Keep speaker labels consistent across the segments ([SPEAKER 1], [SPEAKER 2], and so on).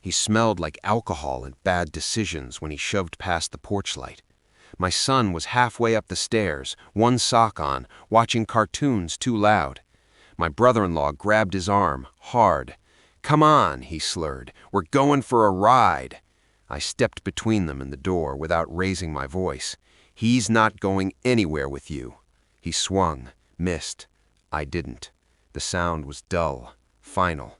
[SPEAKER 1] He smelled like alcohol and bad decisions when he shoved past the porch light. My son was halfway up the stairs, one sock on, watching cartoons too loud. My brother-in-law grabbed his arm, hard. "Come on," he slurred. "We're going for a ride." I stepped between them and the door without raising my voice. "He's not going anywhere with you." He swung, missed. I didn't. The sound was dull, final.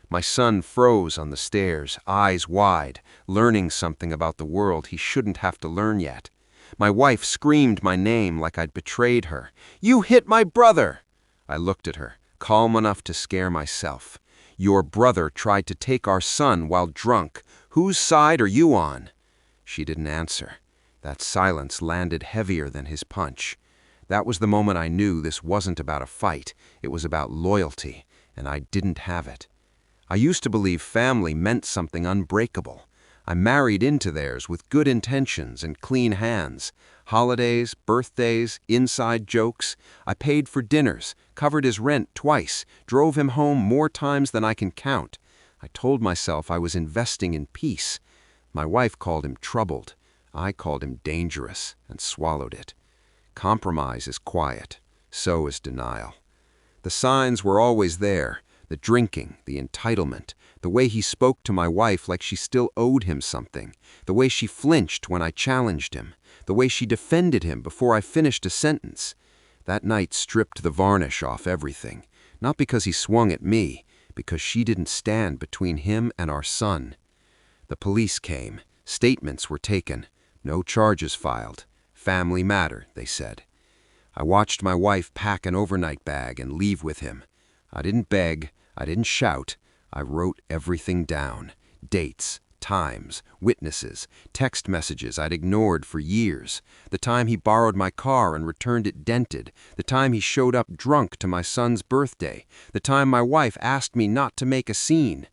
[SPEAKER 1] My son froze on the stairs, eyes wide, learning something about the world he shouldn't have to learn yet. My wife screamed my name like I'd betrayed her. "You hit my brother!" I looked at her, calm enough to scare myself. "Your brother tried to take our son while drunk. Whose side are you on?" She didn't answer. That silence landed heavier than his punch. That was the moment I knew this wasn't about a fight. It was about loyalty, and I didn't have it. I used to believe family meant something unbreakable. I married into theirs with good intentions and clean hands. Holidays, birthdays, inside jokes. I paid for dinners, covered his rent twice, drove him home more times than I can count. I told myself I was investing in peace. My wife called him troubled. I called him dangerous and swallowed it. Compromise is quiet. So is denial. The signs were always there. The drinking, the entitlement, the way he spoke to my wife like she still owed him something, the way she flinched when I challenged him, the way she defended him before I finished a sentence. That night stripped the varnish off everything, not because he swung at me, because she didn't stand between him and our son. The police came. Statements were taken. No charges filed. Family matter, they said. I watched my wife pack an overnight bag and leave with him. I didn't beg. I didn't shout. I wrote everything down. Dates, times, witnesses, text messages I'd ignored for years. The time he borrowed my car and returned it dented. The time he showed up drunk to my son's birthday. The time my wife asked me not to make a scene.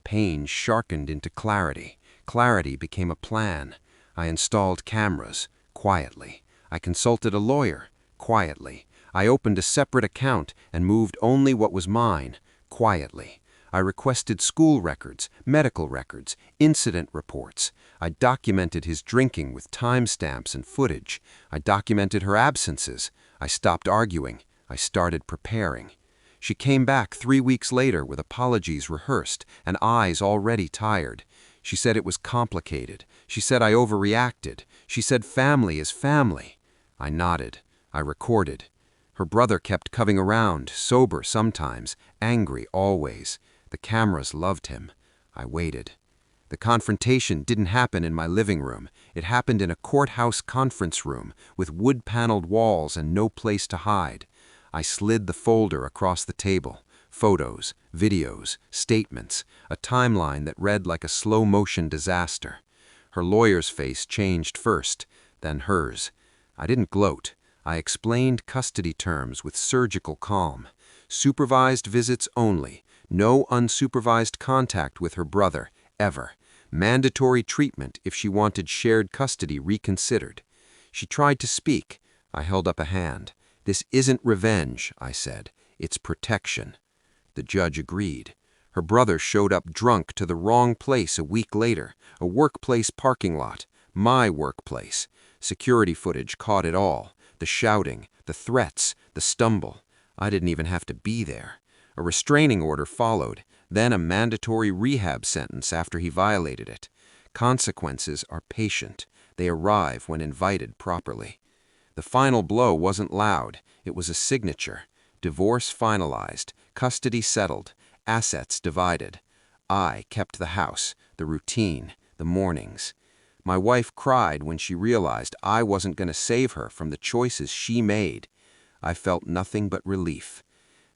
[SPEAKER 1] Pain sharpened into clarity. Clarity became a plan. I installed cameras, quietly. I consulted a lawyer, quietly. I opened a separate account and moved only what was mine, quietly. I requested school records, medical records, incident reports. I documented his drinking with timestamps and footage. I documented her absences. I stopped arguing. I started preparing. She came back 3 weeks later with apologies rehearsed and eyes already tired. She said it was complicated. She said I overreacted. She said family is family. I nodded. I recorded. Her brother kept coming around, sober sometimes, angry always. The cameras loved him. I waited. The confrontation didn't happen in my living room. It happened in a courthouse conference room with wood-paneled walls and no place to hide. I slid the folder across the table. Photos, videos, statements, a timeline that read like a slow-motion disaster. Her lawyer's face changed first, then hers. I didn't gloat. I explained custody terms with surgical calm. Supervised visits only. No unsupervised contact with her brother, ever. Mandatory treatment if she wanted shared custody reconsidered. She tried to speak. I held up a hand. "This isn't revenge," I said. "It's protection." The judge agreed. Her brother showed up drunk to the wrong place a week later, a workplace parking lot, my workplace. Security footage caught it all. The shouting, the threats, the stumble. I didn't even have to be there. A restraining order followed, then a mandatory rehab sentence after he violated it. Consequences are patient. They arrive when invited properly. The final blow wasn't loud. It was a signature. Divorce finalized, custody settled, assets divided. I kept the house, the routine, the mornings. My wife cried when she realized I wasn't going to save her from the choices she made. I felt nothing but relief.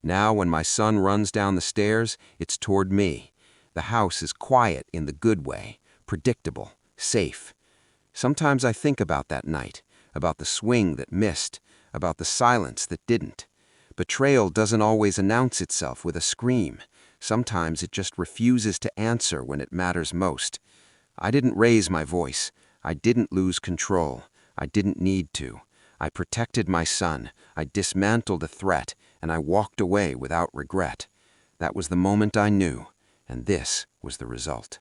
[SPEAKER 1] Now when my son runs down the stairs, it's toward me. The house is quiet in the good way, predictable, safe. Sometimes I think about that night, about the swing that missed, about the silence that didn't. Betrayal doesn't always announce itself with a scream. Sometimes it just refuses to answer when it matters most. I didn't raise my voice. I didn't lose control. I didn't need to. I protected my son. I dismantled a threat, and I walked away without regret. That was the moment I knew, and this was the result.